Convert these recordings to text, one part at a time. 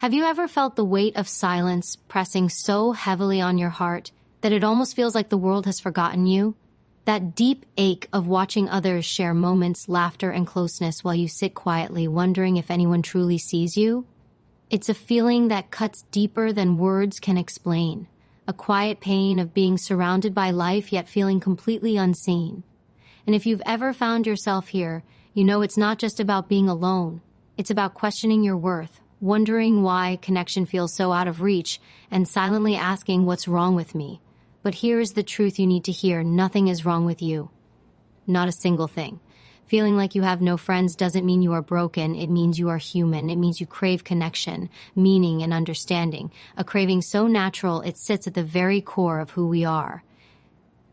Have you ever felt the weight of silence pressing so heavily on your heart that it almost feels like the world has forgotten you? That deep ache of watching others share moments, laughter, and closeness while you sit quietly wondering if anyone truly sees you? It's a feeling that cuts deeper than words can explain. A quiet pain of being surrounded by life yet feeling completely unseen. And if you've ever found yourself here, you know it's not just about being alone. It's about questioning your worth, wondering why connection feels so out of reach, and silently asking what's wrong with me. But here is the truth you need to hear: nothing is wrong with you. Not a single thing. Feeling like you have no friends doesn't mean you are broken. It means you are human. It means you crave connection, meaning, and understanding. A craving so natural it sits at the very core of who we are.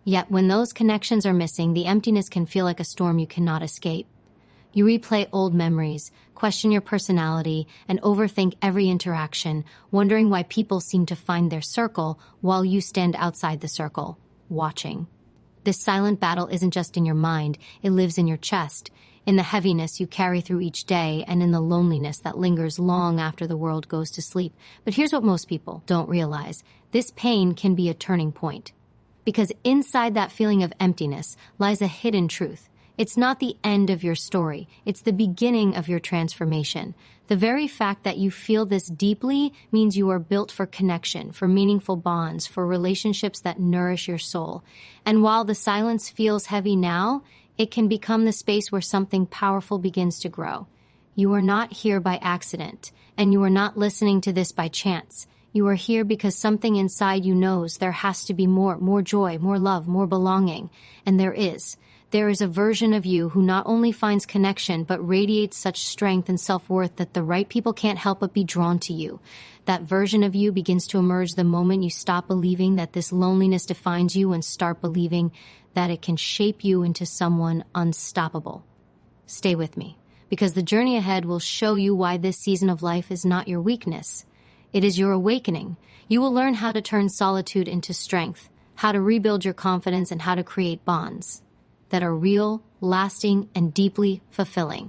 Yet when those connections are missing, the emptiness can feel like a storm you cannot escape. You replay old memories, question your personality, and overthink every interaction, wondering why people seem to find their circle while you stand outside the circle, watching. This silent battle isn't just in your mind, it lives in your chest, in the heaviness you carry through each day, and in the loneliness that lingers long after the world goes to sleep. But here's what most people don't realize. This pain can be a turning point. Because inside that feeling of emptiness lies a hidden truth. It's not the end of your story, it's the beginning of your transformation. The very fact that you feel this deeply means you are built for connection, for meaningful bonds, for relationships that nourish your soul. And while the silence feels heavy now, it can become the space where something powerful begins to grow. You are not here by accident, and you are not listening to this by chance. You are here because something inside you knows there has to be more joy, more love, more belonging. And there is. There is a version of you who not only finds connection, but radiates such strength and self-worth that the right people can't help but be drawn to you. That version of you begins to emerge the moment you stop believing that this loneliness defines you and start believing that it can shape you into someone unstoppable. Stay with me, because the journey ahead will show you why this season of life is not your weakness. It is your awakening. You will learn how to turn solitude into strength, how to rebuild your confidence, and how to create bonds that are real, lasting, and deeply fulfilling.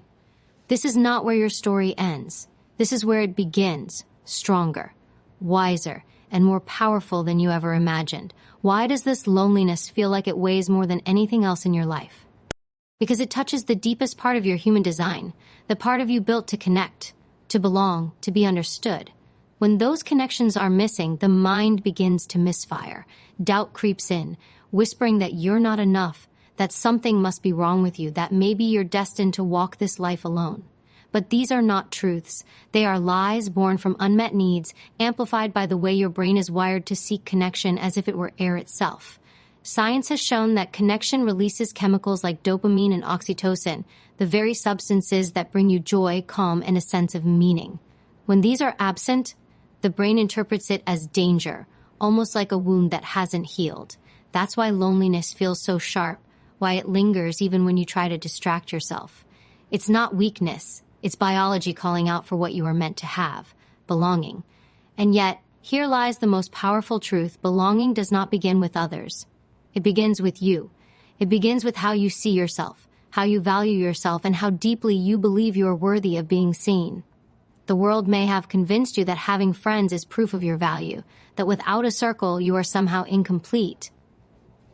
This is not where your story ends. This is where it begins, stronger, wiser, and more powerful than you ever imagined. Why does this loneliness feel like it weighs more than anything else in your life? Because it touches the deepest part of your human design, the part of you built to connect, to belong, to be understood. When those connections are missing, the mind begins to misfire. Doubt creeps in, whispering that you're not enough, that something must be wrong with you, that maybe you're destined to walk this life alone. But these are not truths. They are lies born from unmet needs, amplified by the way your brain is wired to seek connection as if it were air itself. Science has shown that connection releases chemicals like dopamine and oxytocin, the very substances that bring you joy, calm, and a sense of meaning. When these are absent, the brain interprets it as danger, almost like a wound that hasn't healed. That's why loneliness feels so sharp, why it lingers even when you try to distract yourself. It's not weakness. It's biology calling out for what you are meant to have, belonging. And yet, here lies the most powerful truth. Belonging does not begin with others. It begins with you. It begins with how you see yourself, how you value yourself, and how deeply you believe you are worthy of being seen. The world may have convinced you that having friends is proof of your value, that without a circle you are somehow incomplete.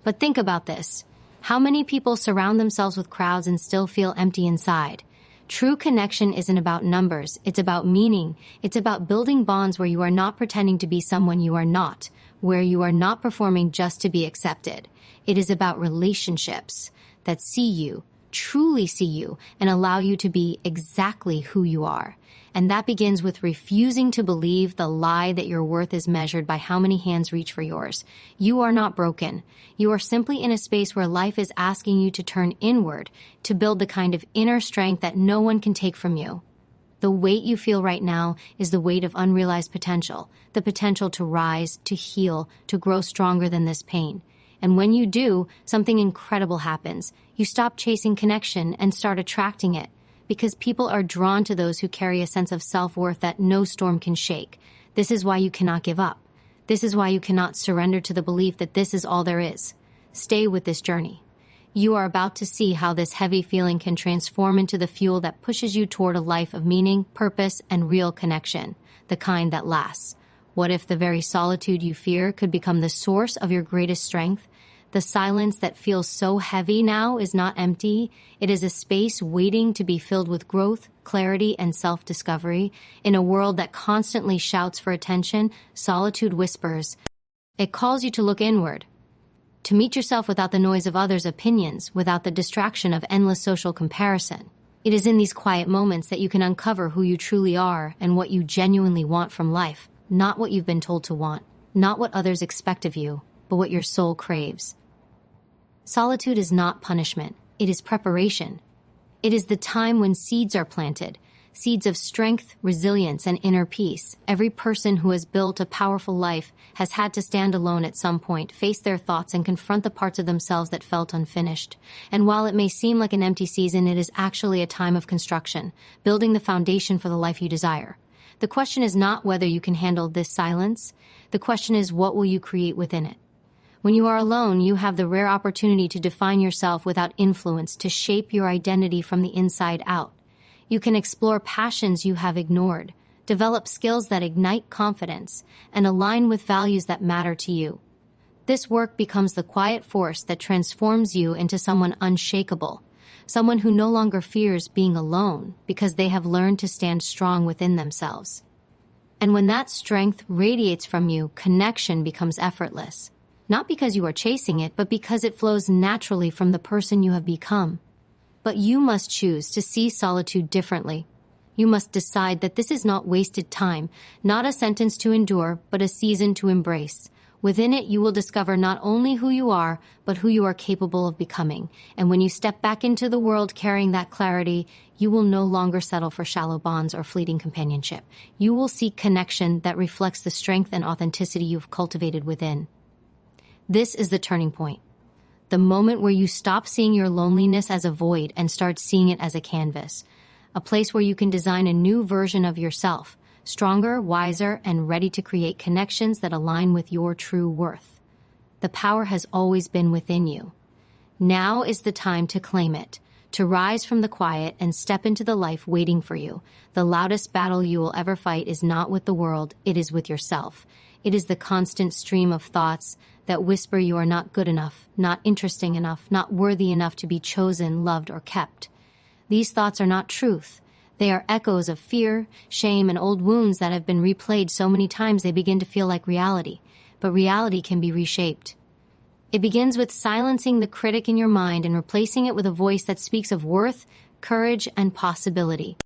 But think about this. How many people surround themselves with crowds and still feel empty inside? True connection isn't about numbers, it's about meaning. It's about building bonds where you are not pretending to be someone you are not, where you are not performing just to be accepted. It is about relationships that see you, truly see you, and allow you to be exactly who you are. And that begins with refusing to believe the lie that your worth is measured by how many hands reach for yours. You are not broken. You are simply in a space where life is asking you to turn inward, to build the kind of inner strength that no one can take from you. The weight you feel right now is the weight of unrealized potential, the potential to rise, to heal, to grow stronger than this pain. And when you do, something incredible happens. You stop chasing connection and start attracting it. Because people are drawn to those who carry a sense of self-worth that no storm can shake. This is why you cannot give up. This is why you cannot surrender to the belief that this is all there is. Stay with this journey. You are about to see how this heavy feeling can transform into the fuel that pushes you toward a life of meaning, purpose, and real connection, the kind that lasts. What if the very solitude you fear could become the source of your greatest strength? The silence that feels so heavy now is not empty. It is a space waiting to be filled with growth, clarity, and self-discovery. In a world that constantly shouts for attention, solitude whispers. It calls you to look inward, to meet yourself without the noise of others' opinions, without the distraction of endless social comparison. It is in these quiet moments that you can uncover who you truly are and what you genuinely want from life, not what you've been told to want, not what others expect of you, but what your soul craves. Solitude is not punishment. It is preparation. It is the time when seeds are planted, seeds of strength, resilience, and inner peace. Every person who has built a powerful life has had to stand alone at some point, face their thoughts, and confront the parts of themselves that felt unfinished. And while it may seem like an empty season, it is actually a time of construction, building the foundation for the life you desire. The question is not whether you can handle this silence. The question is, what will you create within it? When you are alone, you have the rare opportunity to define yourself without influence, to shape your identity from the inside out. You can explore passions you have ignored, develop skills that ignite confidence, and align with values that matter to you. This work becomes the quiet force that transforms you into someone unshakable, someone who no longer fears being alone because they have learned to stand strong within themselves. And when that strength radiates from you, connection becomes effortless, not because you are chasing it, but because it flows naturally from the person you have become. But you must choose to see solitude differently. You must decide that this is not wasted time, not a sentence to endure, but a season to embrace. Within it, you will discover not only who you are, but who you are capable of becoming. And when you step back into the world carrying that clarity, you will no longer settle for shallow bonds or fleeting companionship. You will seek connection that reflects the strength and authenticity you've cultivated within. This is the turning point. The moment where you stop seeing your loneliness as a void and start seeing it as a canvas, a place where you can design a new version of yourself, stronger, wiser, and ready to create connections that align with your true worth. The power has always been within you. Now is the time to claim it, to rise from the quiet and step into the life waiting for you. The loudest battle you will ever fight is not with the world, it is with yourself. It is the constant stream of thoughts that whisper you are not good enough, not interesting enough, not worthy enough to be chosen, loved, or kept. These thoughts are not truth. They are echoes of fear, shame, and old wounds that have been replayed so many times they begin to feel like reality. But reality can be reshaped. It begins with silencing the critic in your mind and replacing it with a voice that speaks of worth, courage, and possibility.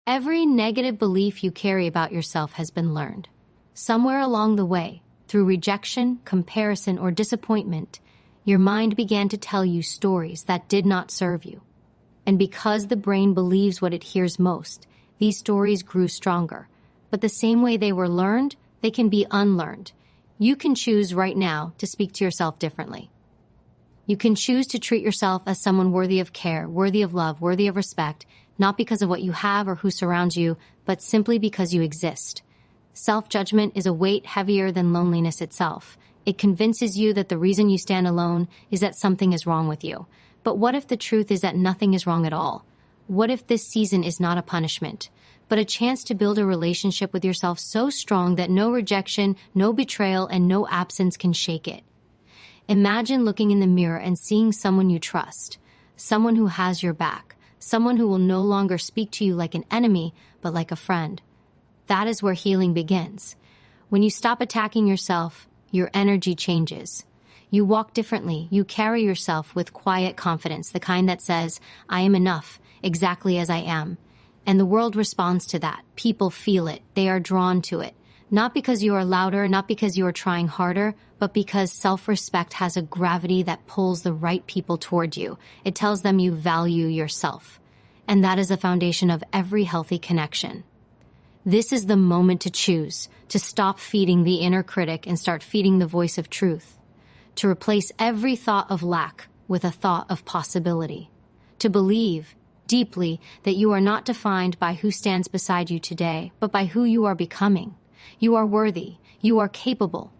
Every negative belief you carry about yourself has been learned. Somewhere along the way, through rejection, comparison, or disappointment, your mind began to tell you stories that did not serve you. And because the brain believes what it hears most, these stories grew stronger. But the same way they were learned, they can be unlearned. You can choose right now to speak to yourself differently. You can choose to treat yourself as someone worthy of care, worthy of love, worthy of respect, not because of what you have or who surrounds you, but simply because you exist. Self-judgment is a weight heavier than loneliness itself. It convinces you that the reason you stand alone is that something is wrong with you. But what if the truth is that nothing is wrong at all? What if this season is not a punishment, but a chance to build a relationship with yourself so strong that no rejection, no betrayal, and no absence can shake it? Imagine looking in the mirror and seeing someone you trust, someone who has your back, someone who will no longer speak to you like an enemy, but like a friend. That is where healing begins. When you stop attacking yourself, your energy changes. You walk differently. You carry yourself with quiet confidence, the kind that says, I am enough, exactly as I am. And the world responds to that. People feel it. They are drawn to it. Not because you are louder, not because you are trying harder, but because self-respect has a gravity that pulls the right people toward you. It tells them you value yourself. And that is the foundation of every healthy connection. This is the moment to choose, to stop feeding the inner critic and start feeding the voice of truth. To replace every thought of lack with a thought of possibility. To believe deeply that you are not defined by who stands beside you today, but by who you are becoming. You are worthy. You are capable.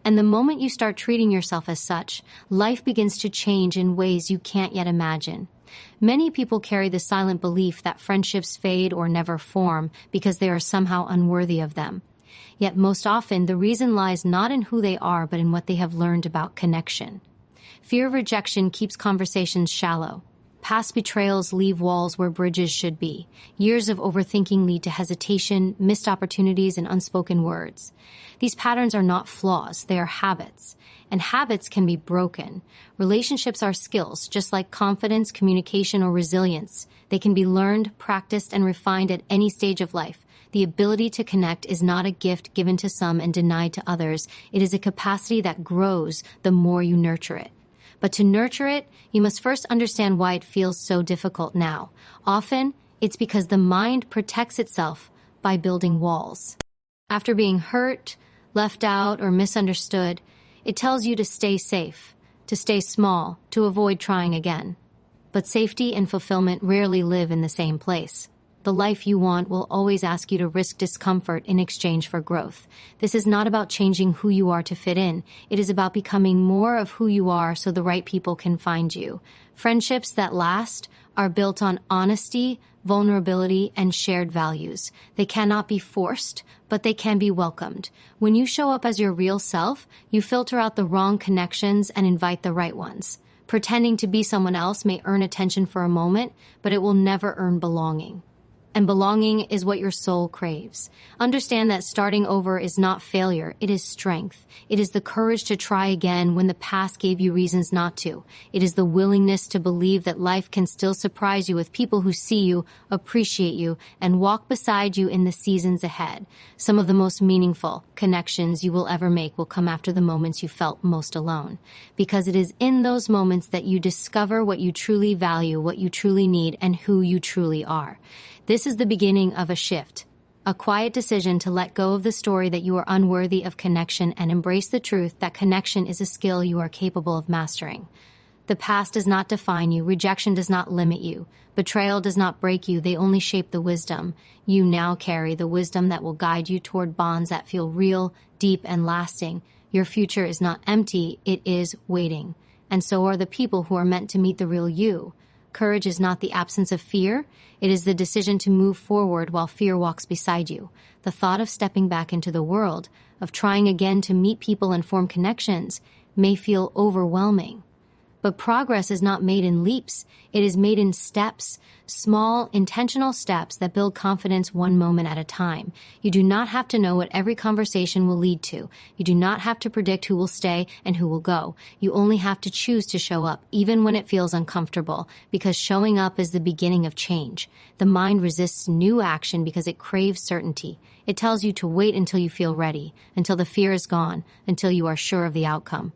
And the moment you start treating yourself as such, life begins to change in ways you can't yet imagine. Many people carry the silent belief that friendships fade or never form because they are somehow unworthy of them. Yet most often, the reason lies not in who they are, but in what they have learned about connection. Fear of rejection keeps conversations shallow. Past betrayals leave walls where bridges should be. Years of overthinking lead to hesitation, missed opportunities, and unspoken words. These patterns are not flaws, they are habits. And habits can be broken. Relationships are skills, just like confidence, communication, or resilience. They can be learned, practiced, and refined at any stage of life. The ability to connect is not a gift given to some and denied to others. It is a capacity that grows the more you nurture it. But to nurture it, you must first understand why it feels so difficult now. Often, it's because the mind protects itself by building walls. After being hurt, left out, or misunderstood, it tells you to stay safe, to stay small, to avoid trying again. But safety and fulfillment rarely live in the same place. The life you want will always ask you to risk discomfort in exchange for growth. This is not about changing who you are to fit in. It is about becoming more of who you are so the right people can find you. Friendships that last are built on honesty, vulnerability, and shared values. They cannot be forced, but they can be welcomed. When you show up as your real self, you filter out the wrong connections and invite the right ones. Pretending to be someone else may earn attention for a moment, but it will never earn belonging. And belonging is what your soul craves. Understand that starting over is not failure, it is strength. It is the courage to try again when the past gave you reasons not to. It is the willingness to believe that life can still surprise you with people who see you, appreciate you, and walk beside you in the seasons ahead. Some of the most meaningful connections you will ever make will come after the moments you felt most alone. Because it is in those moments that you discover what you truly value, what you truly need, and who you truly are. This is the beginning of a shift, a quiet decision to let go of the story that you are unworthy of connection and embrace the truth that connection is a skill you are capable of mastering. The past does not define you, rejection does not limit you, betrayal does not break you, they only shape the wisdom. You now carry the wisdom that will guide you toward bonds that feel real, deep, and lasting. Your future is not empty, it is waiting. And so are the people who are meant to meet the real you. Courage is not the absence of fear. It is the decision to move forward while fear walks beside you. The thought of stepping back into the world, of trying again to meet people and form connections, may feel overwhelming. But progress is not made in leaps. It is made in steps, small, intentional steps that build confidence one moment at a time. You do not have to know what every conversation will lead to. You do not have to predict who will stay and who will go. You only have to choose to show up, even when it feels uncomfortable, because showing up is the beginning of change. The mind resists new action because it craves certainty. It tells you to wait until you feel ready, until the fear is gone, until you are sure of the outcome.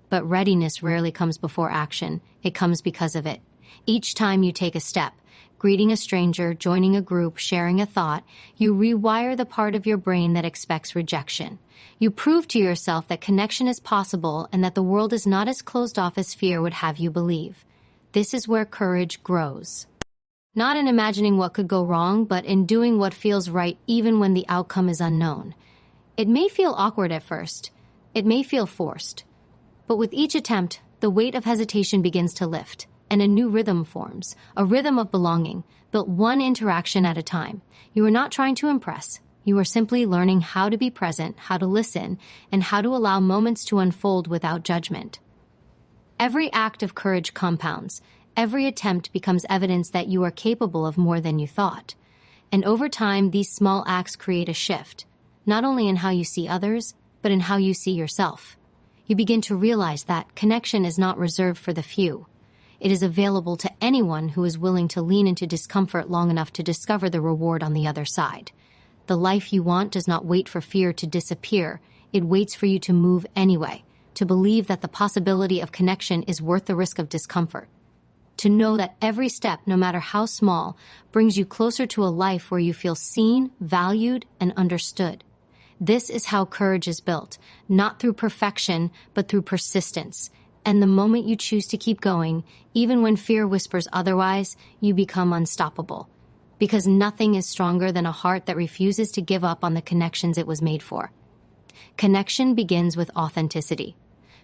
But readiness rarely comes before action. It comes because of it. Each time you take a step, greeting a stranger, joining a group, sharing a thought, you rewire the part of your brain that expects rejection. You prove to yourself that connection is possible and that the world is not as closed off as fear would have you believe. This is where courage grows. Not in imagining what could go wrong, but in doing what feels right even when the outcome is unknown. It may feel awkward at first. It may feel forced. But with each attempt, the weight of hesitation begins to lift, and a new rhythm forms, a rhythm of belonging, built one interaction at a time. You are not trying to impress. You are simply learning how to be present, how to listen, and how to allow moments to unfold without judgment. Every act of courage compounds. Every attempt becomes evidence that you are capable of more than you thought. And over time, these small acts create a shift, not only in how you see others, but in how you see yourself. You begin to realize that connection is not reserved for the few. It is available to anyone who is willing to lean into discomfort long enough to discover the reward on the other side. The life you want does not wait for fear to disappear. It waits for you to move anyway, to believe that the possibility of connection is worth the risk of discomfort. To know that every step, no matter how small, brings you closer to a life where you feel seen, valued, and understood. This is how courage is built, not through perfection, but through persistence. And the moment you choose to keep going, even when fear whispers otherwise, you become unstoppable. Because nothing is stronger than a heart that refuses to give up on the connections it was made for. connection begins with authenticity.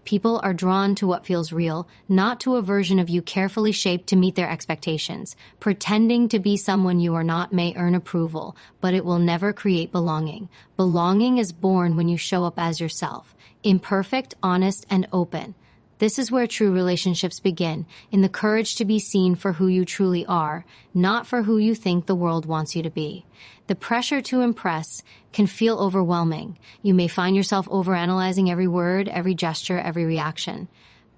People are drawn to what feels real, not to a version of you carefully shaped to meet their expectations. Pretending to be someone you are not may earn approval, but it will never create belonging. Belonging is born when you show up as yourself, imperfect, honest, and open. This is where true relationships begin, in the courage to be seen for who you truly are, not for who you think the world wants you to be. The pressure to impress can feel overwhelming. You may find yourself overanalyzing every word, every gesture, every reaction.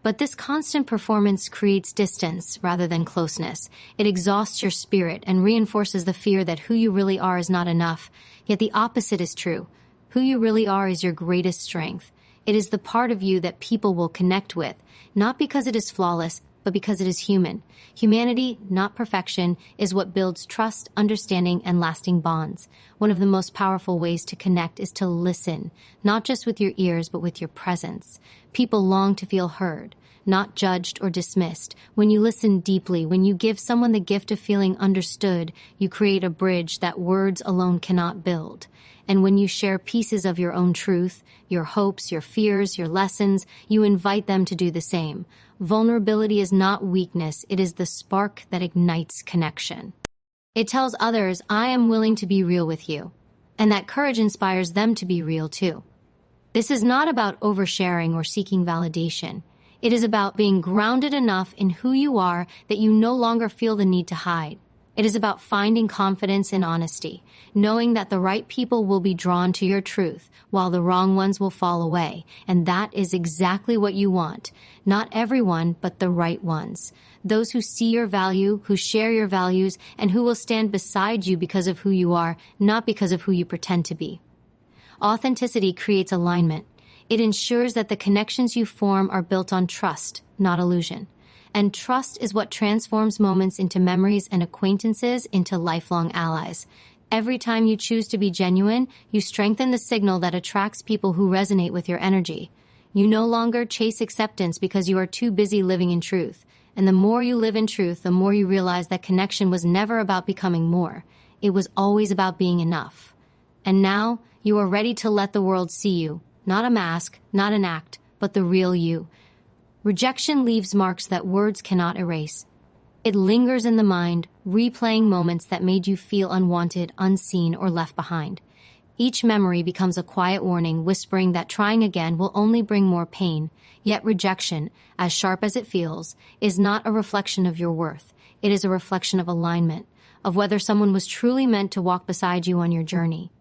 But this constant performance creates distance rather than closeness. It exhausts your spirit and reinforces the fear that who you really are is not enough. Yet the opposite is true. Who you really are is your greatest strength. It is the part of you that people will connect with, not because it is flawless, but because it is human. Humanity, not perfection, is what builds trust, understanding, and lasting bonds. One of the most powerful ways to connect is to listen, not just with your ears, but with your presence. People long to feel heard, not judged or dismissed. When you listen deeply, when you give someone the gift of feeling understood, you create a bridge that words alone cannot build. And when you share pieces of your own truth, your hopes, your fears, your lessons, you invite them to do the same. Vulnerability is not weakness, it is the spark that ignites connection. It tells others, I am willing to be real with you. And that courage inspires them to be real too. This is not about oversharing or seeking validation. It is about being grounded enough in who you are that you no longer feel the need to hide. It is about finding confidence in honesty, knowing that the right people will be drawn to your truth, while the wrong ones will fall away. And that is exactly what you want. Not everyone, but the right ones. Those who see your value, who share your values, and who will stand beside you because of who you are, not because of who you pretend to be. Authenticity creates alignment. It ensures that the connections you form are built on trust, not illusion. And trust is what transforms moments into memories and acquaintances into lifelong allies. Every time you choose to be genuine, you strengthen the signal that attracts people who resonate with your energy. You no longer chase acceptance because you are too busy living in truth. And the more you live in truth, the more you realize that connection was never about becoming more. It was always about being enough. And now, you are ready to let the world see you. Not a mask, not an act, but the real you. Rejection leaves marks that words cannot erase. It lingers in the mind, replaying moments that made you feel unwanted, unseen, or left behind. Each memory becomes a quiet warning, whispering that trying again will only bring more pain. Yet rejection, as sharp as it feels, is not a reflection of your worth. It is a reflection of alignment, of whether someone was truly meant to walk beside you on your journey.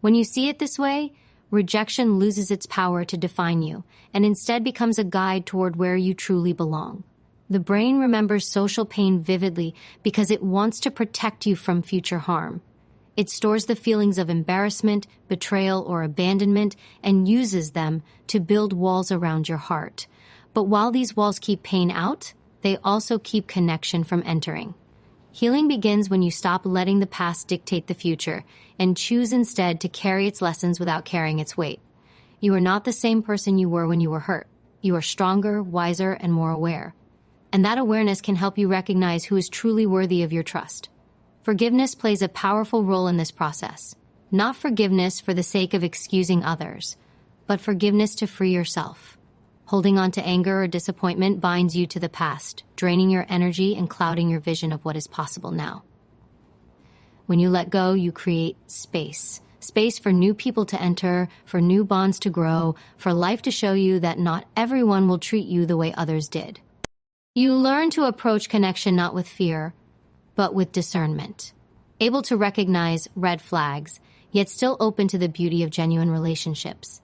When you see it this way, rejection loses its power to define you and instead becomes a guide toward where you truly belong. The brain remembers social pain vividly because it wants to protect you from future harm. It stores the feelings of embarrassment, betrayal, or abandonment and uses them to build walls around your heart. But while these walls keep pain out, they also keep connection from entering. Healing begins when you stop letting the past dictate the future and choose instead to carry its lessons without carrying its weight. You are not the same person you were when you were hurt. You are stronger, wiser, and more aware. And that awareness can help you recognize who is truly worthy of your trust. Forgiveness plays a powerful role in this process. Not forgiveness for the sake of excusing others, but forgiveness to free yourself. Holding on to anger or disappointment binds you to the past, draining your energy and clouding your vision of what is possible now. When you let go, you create space. Space for new people to enter, for new bonds to grow, for life to show you that not everyone will treat you the way others did. You learn to approach connection not with fear, but with discernment. Able to recognize red flags, yet still open to the beauty of genuine relationships.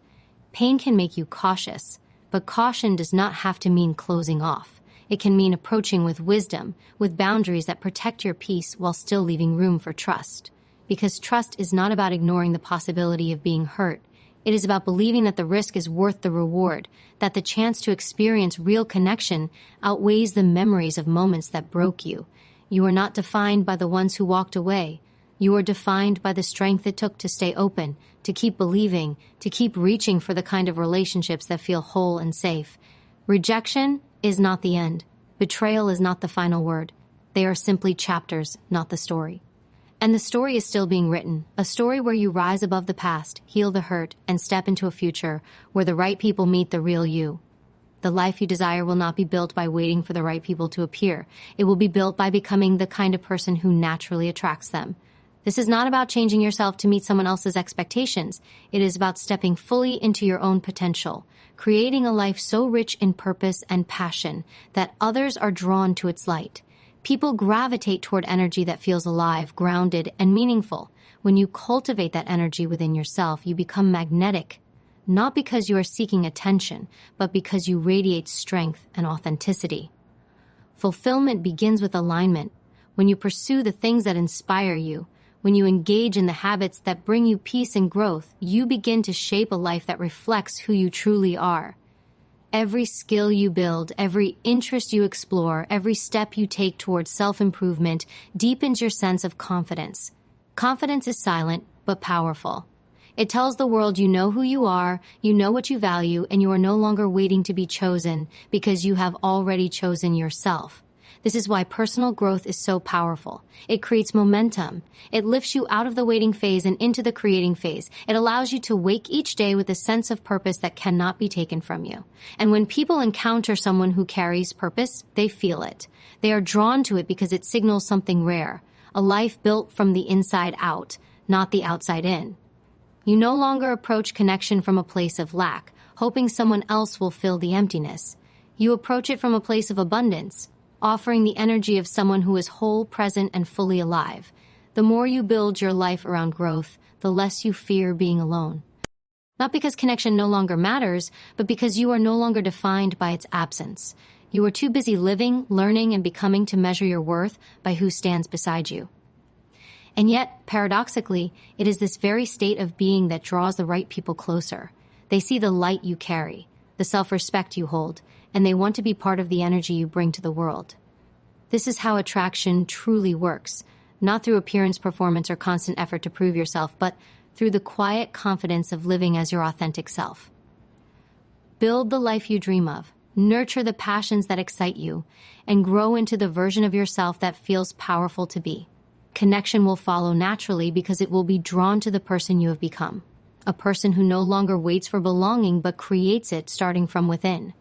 Pain can make you cautious, but caution does not have to mean closing off. It can mean approaching with wisdom, with boundaries that protect your peace while still leaving room for trust. Because trust is not about ignoring the possibility of being hurt. It is about believing that the risk is worth the reward, that the chance to experience real connection outweighs the memories of moments that broke you. You are not defined by the ones who walked away. You are defined by the strength it took to stay open, to keep believing, to keep reaching for the kind of relationships that feel whole and safe. Rejection is not the end. Betrayal is not the final word. They are simply chapters, not the story. And the story is still being written, a story where you rise above the past, heal the hurt, and step into a future where the right people meet the real you. The life you desire will not be built by waiting for the right people to appear. It will be built by becoming the kind of person who naturally attracts them. This is not about changing yourself to meet someone else's expectations. It is about stepping fully into your own potential, creating a life so rich in purpose and passion that others are drawn to its light. People gravitate toward energy that feels alive, grounded, and meaningful. When you cultivate that energy within yourself, you become magnetic, not because you are seeking attention, but because you radiate strength and authenticity. Fulfillment begins with alignment. When you pursue the things that inspire you, when you engage in the habits that bring you peace and growth, you begin to shape a life that reflects who you truly are. Every skill you build, every interest you explore, every step you take towards self-improvement deepens your sense of confidence. Confidence is silent, but powerful. It tells the world you know who you are, you know what you value, and you are no longer waiting to be chosen because you have already chosen yourself. This is why personal growth is so powerful. It creates momentum. It lifts you out of the waiting phase and into the creating phase. It allows you to wake each day with a sense of purpose that cannot be taken from you. And when people encounter someone who carries purpose, they feel it. They are drawn to it because it signals something rare, a life built from the inside out, not the outside in. You no longer approach connection from a place of lack, hoping someone else will fill the emptiness. You approach it from a place of abundance, offering the energy of someone who is whole, present, and fully alive. The more you build your life around growth, the less you fear being alone. Not because connection no longer matters, but because you are no longer defined by its absence. You are too busy living, learning, and becoming to measure your worth by who stands beside you. And yet, paradoxically, it is this very state of being that draws the right people closer. They see the light you carry, the self-respect you hold, and they want to be part of the energy you bring to the world. This is how attraction truly works, not through appearance, performance, or constant effort to prove yourself, but through the quiet confidence of living as your authentic self. Build the life you dream of, nurture the passions that excite you, and grow into the version of yourself that feels powerful to be. Connection will follow naturally because it will be drawn to the person you have become, a person who no longer waits for belonging but creates it starting from within.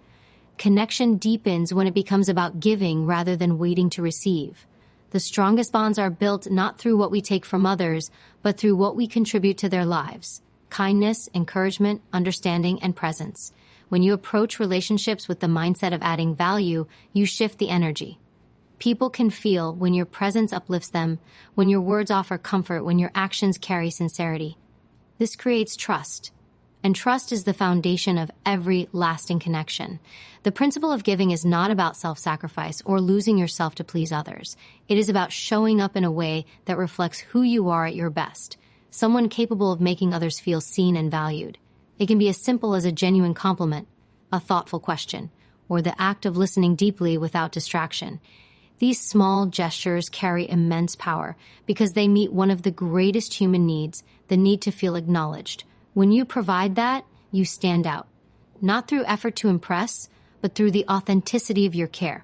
Connection deepens when it becomes about giving rather than waiting to receive. The strongest bonds are built not through what we take from others, but through what we contribute to their lives. Kindness, encouragement, understanding, and presence. When you approach relationships with the mindset of adding value, you shift the energy. People can feel when your presence uplifts them, when your words offer comfort, when your actions carry sincerity. This creates trust. And trust is the foundation of every lasting connection. The principle of giving is not about self-sacrifice or losing yourself to please others. It is about showing up in a way that reflects who you are at your best, someone capable of making others feel seen and valued. It can be as simple as a genuine compliment, a thoughtful question, or the act of listening deeply without distraction. These small gestures carry immense power because they meet one of the greatest human needs, the need to feel acknowledged. When you provide that, you stand out, not through effort to impress, but through the authenticity of your care.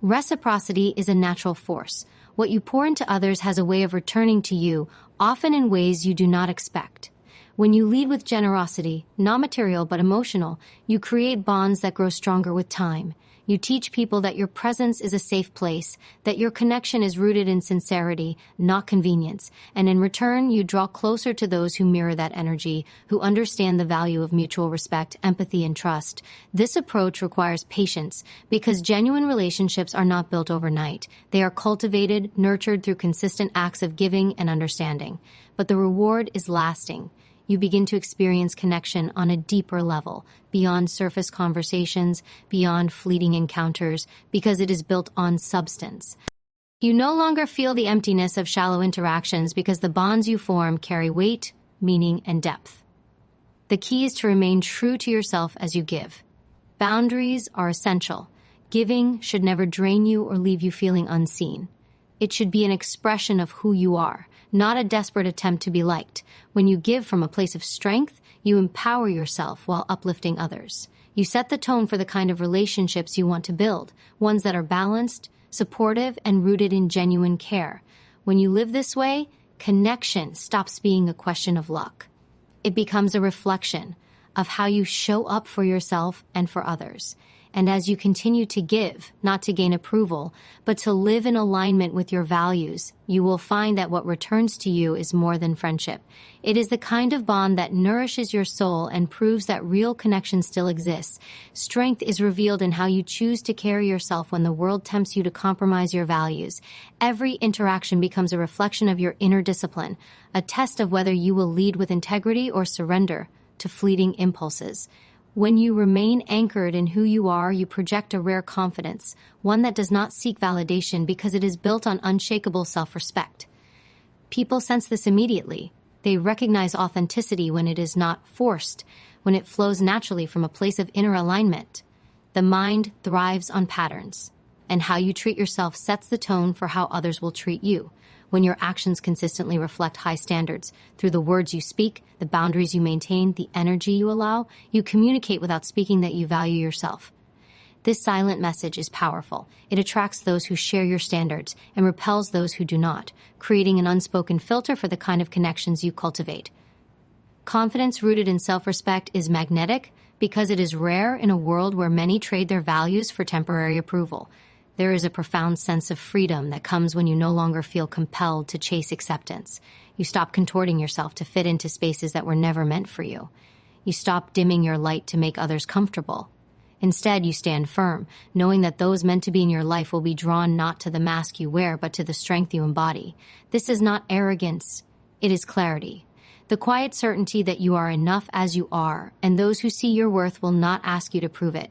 Reciprocity is a natural force. What you pour into others has a way of returning to you, often in ways you do not expect. When you lead with generosity, not material but emotional, you create bonds that grow stronger with time. You teach people that your presence is a safe place, that your connection is rooted in sincerity, not convenience, and in return, you draw closer to those who mirror that energy, who understand the value of mutual respect, empathy, and trust. This approach requires patience, because genuine relationships are not built overnight. They are cultivated, nurtured through consistent acts of giving and understanding. But the reward is lasting. You begin to experience connection on a deeper level, beyond surface conversations, beyond fleeting encounters, because it is built on substance. You no longer feel the emptiness of shallow interactions because the bonds you form carry weight, meaning, and depth. The key is to remain true to yourself as you give. Boundaries are essential. Giving should never drain you or leave you feeling unseen. It should be an expression of who you are, not a desperate attempt to be liked. When you give from a place of strength, you empower yourself while uplifting others. You set the tone for the kind of relationships you want to build, ones that are balanced, supportive, and rooted in genuine care. When you live this way, connection stops being a question of luck. It becomes a reflection of how you show up for yourself and for others. And as you continue to give, not to gain approval, but to live in alignment with your values, you will find that what returns to you is more than friendship. It is the kind of bond that nourishes your soul and proves that real connection still exists. Strength is revealed in how you choose to carry yourself when the world tempts you to compromise your values. Every interaction becomes a reflection of your inner discipline, a test of whether you will lead with integrity or surrender to fleeting impulses. When you remain anchored in who you are, you project a rare confidence, one that does not seek validation because it is built on unshakable self-respect. People sense this immediately. They recognize authenticity when it is not forced, when it flows naturally from a place of inner alignment. The mind thrives on patterns, and how you treat yourself sets the tone for how others will treat you. When your actions consistently reflect high standards, through the words you speak, the boundaries you maintain, the energy you allow, you communicate without speaking that you value yourself. This silent message is powerful. It attracts those who share your standards and repels those who do not, creating an unspoken filter for the kind of connections you cultivate. Confidence rooted in self-respect is magnetic because it is rare in a world where many trade their values for temporary approval. There is a profound sense of freedom that comes when you no longer feel compelled to chase acceptance. You stop contorting yourself to fit into spaces that were never meant for you. You stop dimming your light to make others comfortable. Instead, you stand firm, knowing that those meant to be in your life will be drawn not to the mask you wear, but to the strength you embody. This is not arrogance. It is clarity. The quiet certainty that you are enough as you are, and those who see your worth will not ask you to prove it.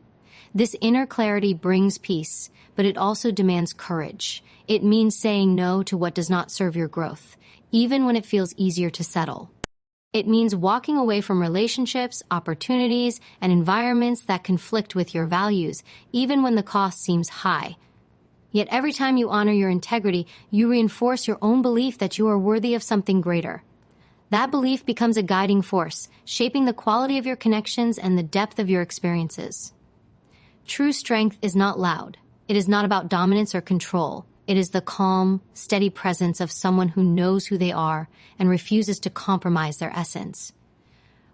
This inner clarity brings peace, but it also demands courage. It means saying no to what does not serve your growth, even when it feels easier to settle. It means walking away from relationships, opportunities, and environments that conflict with your values, even when the cost seems high. Yet every time you honor your integrity, you reinforce your own belief that you are worthy of something greater. That belief becomes a guiding force, shaping the quality of your connections and the depth of your experiences. True strength is not loud. It is not about dominance or control. It is the calm, steady presence of someone who knows who they are and refuses to compromise their essence.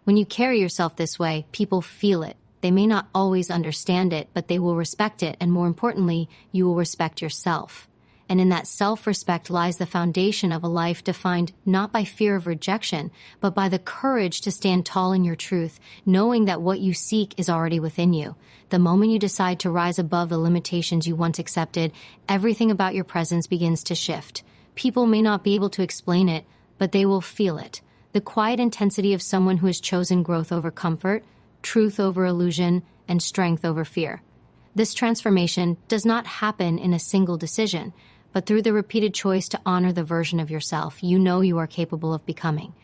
When you carry yourself this way, people feel it. They may not always understand it, but they will respect it, and more importantly, you will respect yourself. And in that self-respect lies the foundation of a life defined not by fear of rejection, but by the courage to stand tall in your truth, knowing that what you seek is already within you. The moment you decide to rise above the limitations you once accepted, everything about your presence begins to shift. People may not be able to explain it, but they will feel it. The quiet intensity of someone who has chosen growth over comfort, truth over illusion, and strength over fear. This transformation does not happen in a single decision, but through the repeated choice to honor the version of yourself you know you are capable of becoming.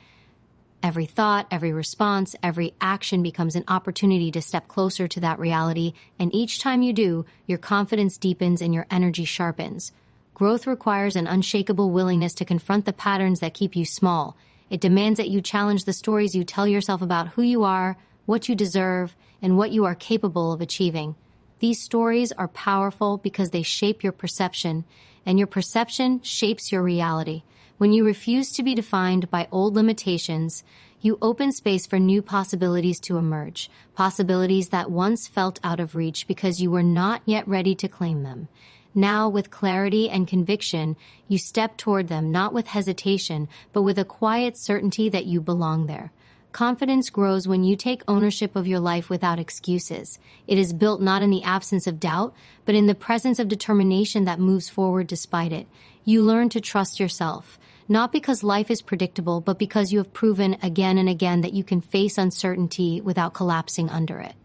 Every thought, every response, every action becomes an opportunity to step closer to that reality, and each time you do, your confidence deepens and your energy sharpens. Growth requires an unshakable willingness to confront the patterns that keep you small. It demands that you challenge the stories you tell yourself about who you are, what you deserve, and what you are capable of achieving. These stories are powerful because they shape your perception, and your perception shapes your reality. When you refuse to be defined by old limitations, you open space for new possibilities to emerge, possibilities that once felt out of reach because you were not yet ready to claim them. Now, with clarity and conviction, you step toward them, not with hesitation, but with a quiet certainty that you belong there. Confidence grows when you take ownership of your life without excuses. It is built not in the absence of doubt, but in the presence of determination that moves forward despite it. You learn to trust yourself, not because life is predictable, but because you have proven again and again that you can face uncertainty without collapsing under it.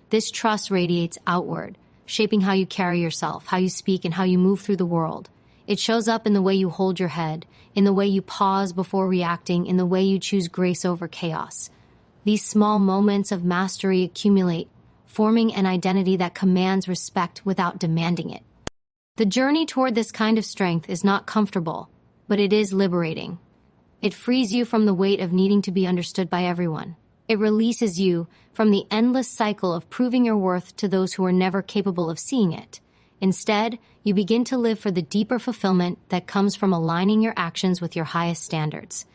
This trust radiates outward, shaping how you carry yourself, how you speak, and how you move through the world. It shows up in the way you hold your head, in the way you pause before reacting, in the way you choose grace over chaos. These small moments of mastery accumulate, forming an identity that commands respect without demanding it. The journey toward this kind of strength is not comfortable, but it is liberating. It frees you from the weight of needing to be understood by everyone. It releases you from the endless cycle of proving your worth to those who are never capable of seeing it. Instead, you begin to live for the deeper fulfillment that comes from aligning your actions with your highest standards.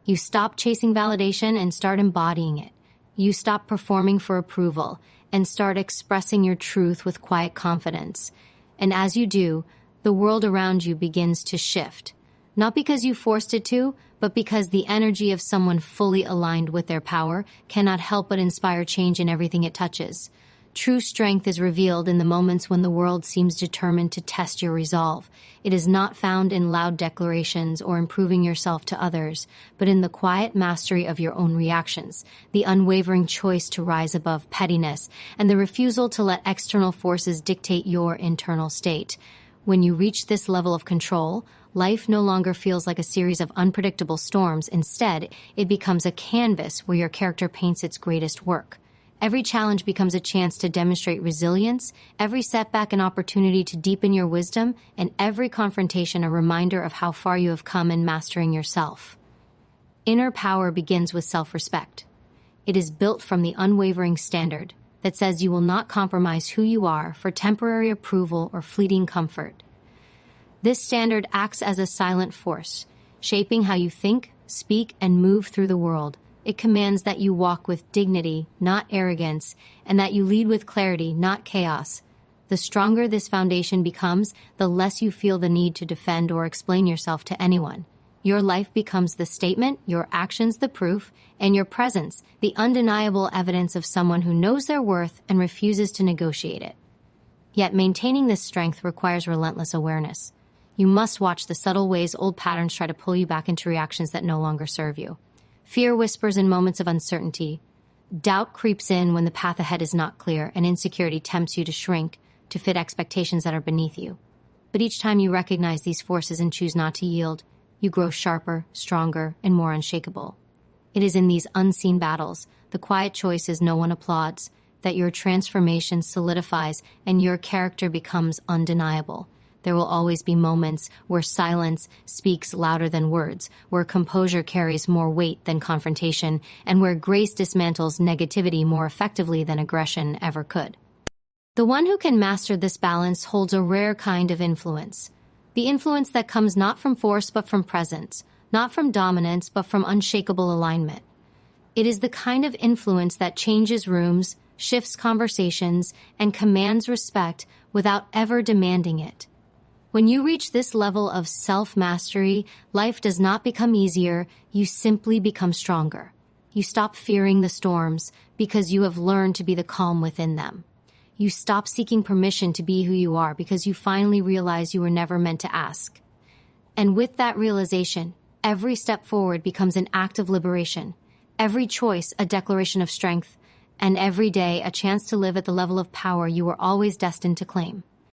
You stop chasing validation and start embodying it. You stop performing for approval and start expressing your truth with quiet confidence. And as you do, the world around you begins to shift. Not because you forced it to, but because the energy of someone fully aligned with their power cannot help but inspire change in everything it touches. True strength is revealed in the moments when the world seems determined to test your resolve. It is not found in loud declarations or in proving yourself to others, but in the quiet mastery of your own reactions, the unwavering choice to rise above pettiness, and the refusal to let external forces dictate your internal state. When you reach this level of control, life no longer feels like a series of unpredictable storms. Instead, it becomes a canvas where your character paints its greatest work. Every challenge becomes a chance to demonstrate resilience, every setback an opportunity to deepen your wisdom, and every confrontation a reminder of how far you have come in mastering yourself. Inner power begins with self-respect. It is built from the unwavering standard that says you will not compromise who you are for temporary approval or fleeting comfort. This standard acts as a silent force, shaping how you think, speak, and move through the world. It commands that you walk with dignity, not arrogance, and that you lead with clarity, not chaos. The stronger this foundation becomes, the less you feel the need to defend or explain yourself to anyone. Your life becomes the statement, your actions the proof, and your presence the undeniable evidence of someone who knows their worth and refuses to negotiate it. Yet maintaining this strength requires relentless awareness. You must watch the subtle ways old patterns try to pull you back into reactions that no longer serve you. Fear whispers in moments of uncertainty. Doubt creeps in when the path ahead is not clear, and insecurity tempts you to shrink to fit expectations that are beneath you. But each time you recognize these forces and choose not to yield, you grow sharper, stronger, and more unshakable. It is in these unseen battles, the quiet choices no one applauds, that your transformation solidifies and your character becomes undeniable. There will always be moments where silence speaks louder than words, where composure carries more weight than confrontation, and where grace dismantles negativity more effectively than aggression ever could. The one who can master this balance holds a rare kind of influence. The influence that comes not from force but from presence, not from dominance but from unshakable alignment. It is the kind of influence that changes rooms, shifts conversations, and commands respect without ever demanding it. When you reach this level of self-mastery, life does not become easier, you simply become stronger. You stop fearing the storms because you have learned to be the calm within them. You stop seeking permission to be who you are because you finally realize you were never meant to ask. And with that realization, every step forward becomes an act of liberation, every choice a declaration of strength, and every day a chance to live at the level of power you were always destined to claim.